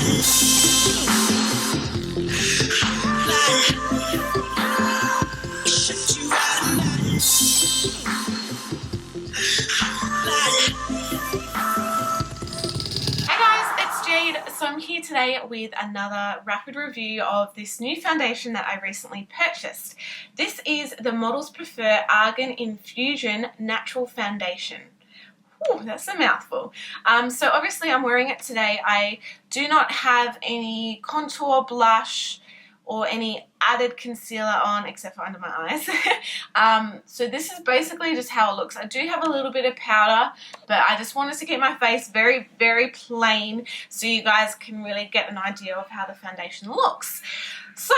Jade. So I'm here today with another rapid review of this new foundation that I recently purchased. This is the Models Prefer Argan Infusion Natural Foundation. Ooh, that's a mouthful. So obviously I'm wearing it today. I do not have any contour, blush, or any added concealer on except for under my eyes. So this is basically just how it looks. I do have a little bit of powder, but I just wanted to keep my face very, very plain so you guys can really get an idea of how the foundation looks. So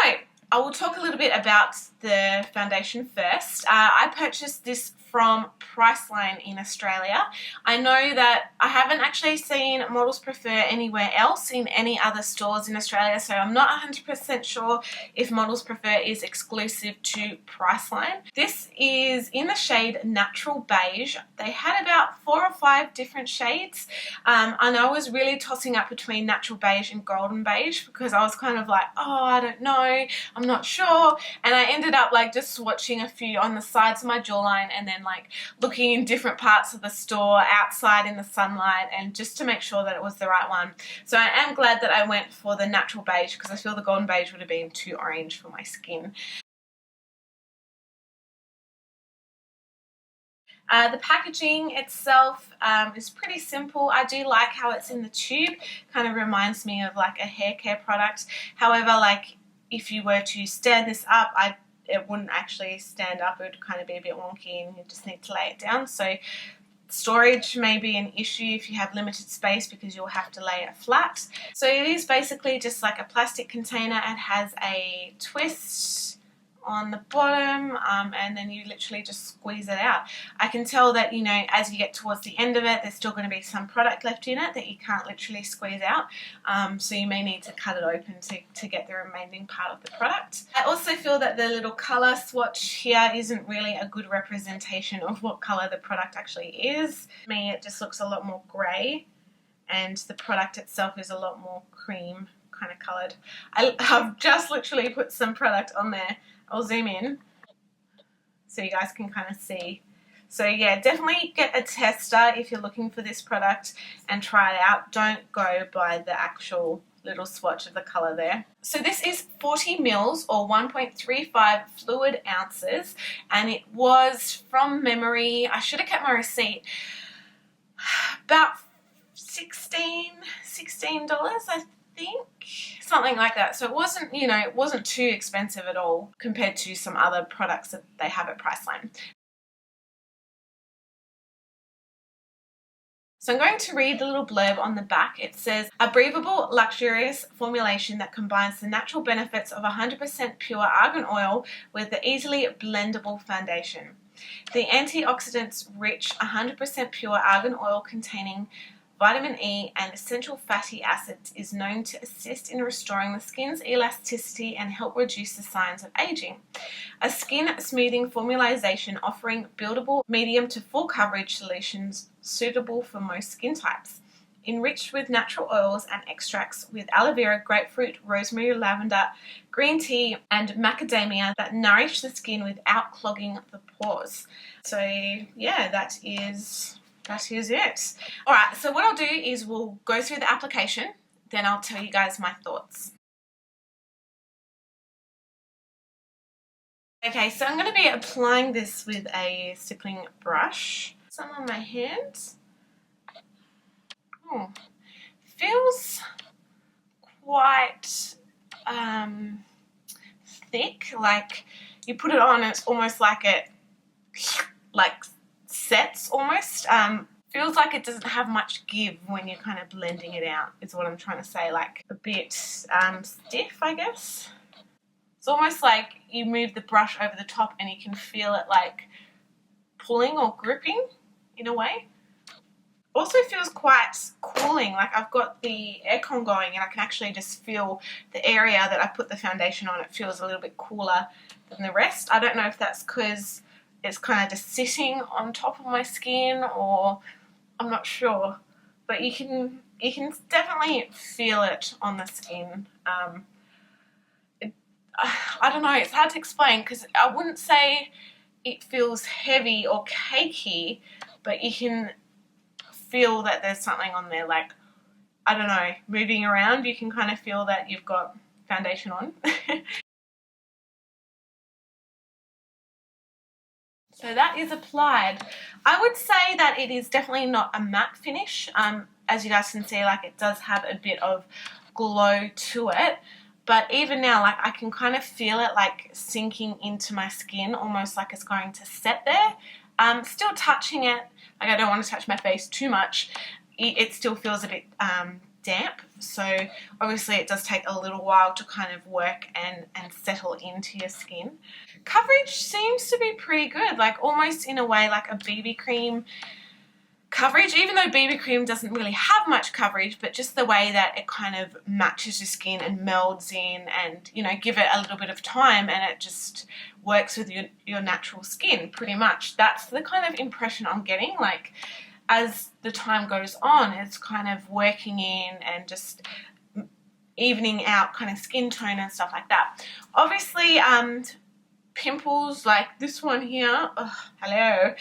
I will talk a little bit about the foundation first. I purchased this from Priceline in Australia. I know that I haven't actually seen Models Prefer anywhere else in any other stores in Australia, so I'm not 100% sure if Models Prefer is exclusive to Priceline. This is in the shade Natural Beige. They had about 4 or 5 different shades, and I was really tossing up between Natural Beige and Golden Beige because I was kind of like, oh, I don't know, I'm not sure, and I ended up like just swatching a few on the sides of my jawline and then like looking in different parts of the store outside in the sunlight and just to make sure that it was the right one. So I am glad that I went for the Natural Beige because I feel the Golden Beige would have been too orange for my skin. The packaging itself is pretty simple. I do like how it's in the tube. Kind of reminds me of like a hair care product. However, like if you were to stand this up, it wouldn't actually stand up. It would kind of be a bit wonky and you just need to lay it down. So storage may be an issue if you have limited space because you'll have to lay it flat. So it is basically just like a plastic container. It has a twist on the bottom and then you literally just squeeze it out. I can tell that, you know, as you get towards the end of it, there's still going to be some product left in it that you can't literally squeeze out, so you may need to cut it open to get the remaining part of the product. I also feel that the little colour swatch here isn't really a good representation of what colour the product actually is. To me, it just looks a lot more grey and the product itself is a lot more cream kind of coloured. I've just literally put some product on there. I'll zoom in so you guys can kind of see. So yeah, definitely get a tester if you're looking for this product and try it out. Don't go by the actual little swatch of the colour there. So this is 40 mils or 1.35 fluid ounces, and it was, from memory, I should have kept my receipt, about $16, I think, something like that. So it wasn't, you know, it wasn't too expensive at all compared to some other products that they have at Priceline. So I'm going to read the little blurb on the back. It says, a breathable, luxurious formulation that combines the natural benefits of 100% pure argan oil with the easily blendable foundation. The antioxidants rich 100% pure argan oil containing vitamin E and essential fatty acids is known to assist in restoring the skin's elasticity and help reduce the signs of aging. A skin smoothing formulation offering buildable medium to full coverage solutions suitable for most skin types. Enriched with natural oils and extracts with aloe vera, grapefruit, rosemary, lavender, green tea and macadamia that nourish the skin without clogging the pores. So yeah, that is it. Alright, so what I'll do is we'll go through the application, then I'll tell you guys my thoughts. Okay, so I'm going to be applying this with a stippling brush. Some on my hands. Feels quite thick, like you put it on, it's almost like it sets almost. Feels like it doesn't have much give when you're kind of blending it out, is what I'm trying to say, like a bit stiff, I guess. It's almost like you move the brush over the top and you can feel it like pulling or gripping in a way. Also feels quite cooling, like I've got the aircon going and I can actually just feel the area that I put the foundation on. It feels a little bit cooler than the rest. I don't know if that's because it's kind of just sitting on top of my skin or I'm not sure, but you can you can definitely feel it on the skin. I don't know, it's hard to explain because I wouldn't say it feels heavy or cakey, but you can feel that there's something on there, like, I don't know, moving around, you can kind of feel that you've got foundation on. So that is applied. I would say that it is definitely not a matte finish. As you guys can see, like, it does have a bit of glow to it. But even now, like, I can kind of feel it like sinking into my skin, almost like it's going to set there. Still touching it, like, I don't want to touch my face too much. It still feels a bit damp, so obviously it does take a little while to kind of work and settle into your skin. Coverage seems to be pretty good, like almost in a way like a BB cream coverage, even though BB cream doesn't really have much coverage, but just the way that it kind of matches your skin and melds in, and, you know, give it a little bit of time and it just works with your natural skin pretty much. That's the kind of impression I'm getting, like, as the time goes on, it's kind of working in and just evening out kind of skin tone and stuff like that. Obviously, pimples like this one here, hello,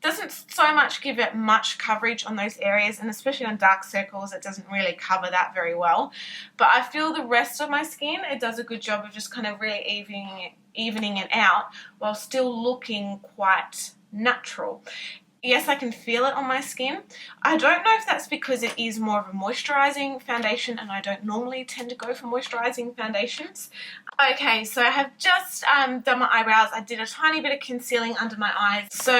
doesn't so much give it much coverage on those areas, and especially on dark circles it doesn't really cover that very well. But I feel the rest of my skin, it does a good job of just kind of really evening it out while still looking quite natural. Yes, I can feel it on my skin. I don't know if that's because it is more of a moisturizing foundation and I don't normally tend to go for moisturizing foundations. Okay, so I have just done my eyebrows. I did a tiny bit of concealing under my eyes. So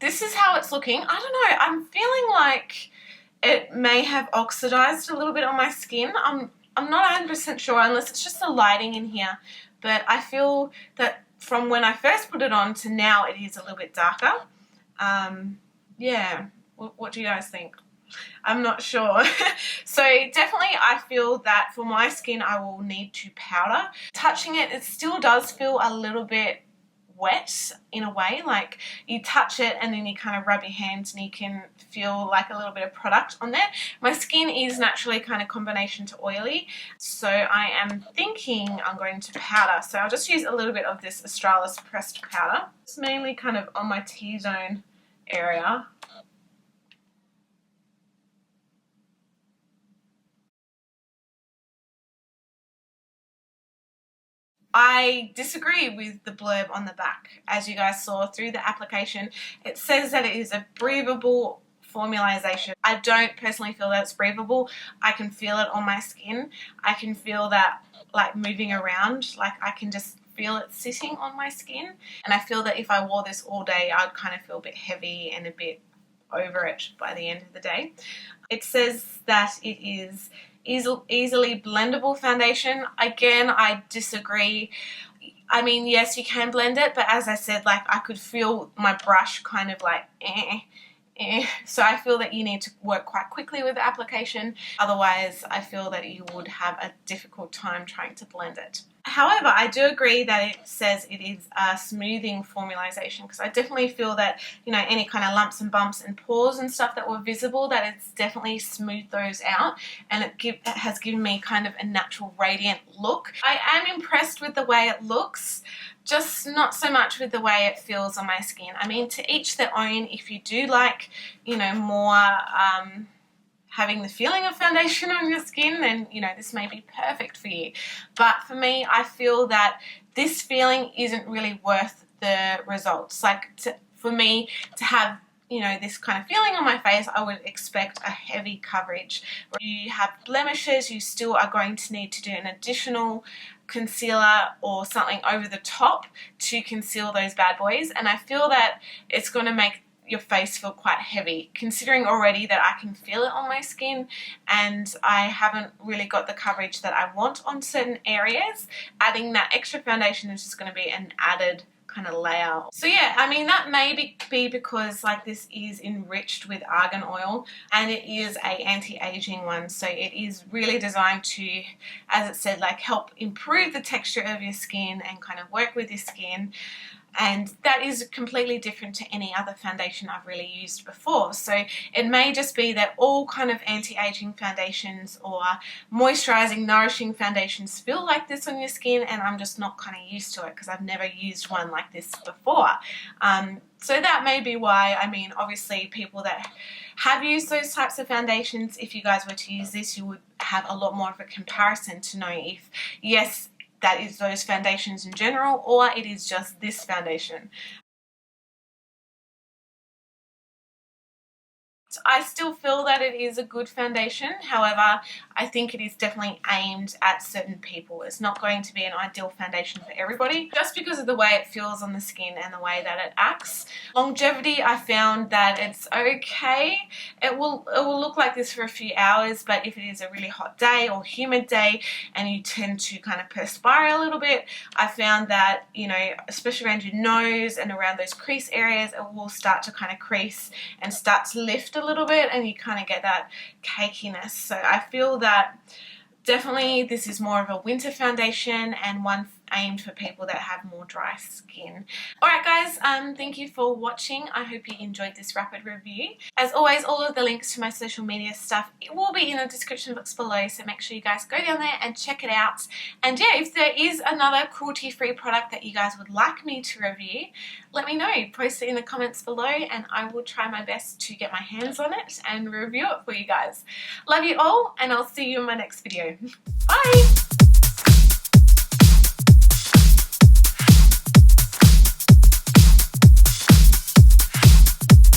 this is how it's looking. I don't know, I'm feeling like it may have oxidized a little bit on my skin. I'm not 100% sure unless it's just the lighting in here. But I feel that from when I first put it on to now it is a little bit darker. Yeah, what do you guys think? I'm not sure. So definitely I feel that for my skin I will need to powder. Touching it, it still does feel a little bit wet in a way, like you touch it and then you kind of rub your hands and you can feel like a little bit of product on there. My skin is naturally kind of combination to oily, so I am thinking I'm going to powder. So I'll just use a little bit of this Australis pressed powder. It's mainly kind of on my T-zone area. I disagree with the blurb on the back. As you guys saw through the application, it says that it is a breathable formulation. I don't personally feel that it's breathable. I can feel it on my skin. I can feel that, like, moving around, like I can just feel it sitting on my skin. And I feel that if I wore this all day, I'd kind of feel a bit heavy and a bit over it by the end of the day. It says that it is easily blendable foundation. Again, I disagree. I mean, yes, you can blend it, but as I said, like, I could feel my brush kind of like so I feel that you need to work quite quickly with the application. Otherwise, I feel that you would have a difficult time trying to blend it. However, I do agree that it says it is a smoothing formulation, because I definitely feel that, you know, any kind of lumps and bumps and pores and stuff that were visible, that it's definitely smoothed those out, and it has given me kind of a natural radiant look. I am impressed with the way it looks, just not so much with the way it feels on my skin. I mean, to each their own. If you do like, you know, more having the feeling of foundation on your skin, then, you know, this may be perfect for you. But for me, I feel that this feeling isn't really worth the results. Like, for me to have, you know, this kind of feeling on my face, I would expect a heavy coverage. If you have blemishes, you still are going to need to do an additional concealer or something over the top to conceal those bad boys, and I feel that it's going to make your face feel quite heavy, considering already that I can feel it on my skin and I haven't really got the coverage that I want on certain areas. Adding that extra foundation is just going to be an added kind of layer. So yeah, I mean, that may be because, like, this is enriched with argan oil and it is a anti-aging one, so it is really designed to, as it said, like, help improve the texture of your skin and kind of work with your skin. and that is completely different to any other foundation I've really used before. So it may just be that all kind of anti-aging foundations or moisturizing, nourishing foundations feel like this on your skin, and I'm just not kind of used to it because I've never used one like this before. So that may be why. I mean, obviously people that have used those types of foundations, if you guys were to use this, you would have a lot more of a comparison to know if, yes, that is those foundations in general, or it is just this foundation. I still feel that it is a good foundation. However, I think it is definitely aimed at certain people. It's not going to be an ideal foundation for everybody, just because of the way it feels on the skin and the way that it acts. Longevity, I found that it's okay. It will look like this for a few hours, but if it is a really hot day or humid day and you tend to kind of perspire a little bit, I found that, you know, especially around your nose and around those crease areas, it will start to kind of crease and start to lift a little bit, and you kind of get that cakiness. So I feel that definitely this is more of a winter foundation and one aimed for people that have more dry skin. Alright guys, thank you for watching. I hope you enjoyed this rapid review. As always, all of the links to my social media stuff, it will be in the description box below, so make sure you guys go down there and check it out. And yeah, if there is another cruelty-free product that you guys would like me to review, let me know. Post it in the comments below and I will try my best to get my hands on it and review it for you guys. Love you all, and I'll see you in my next video. Bye!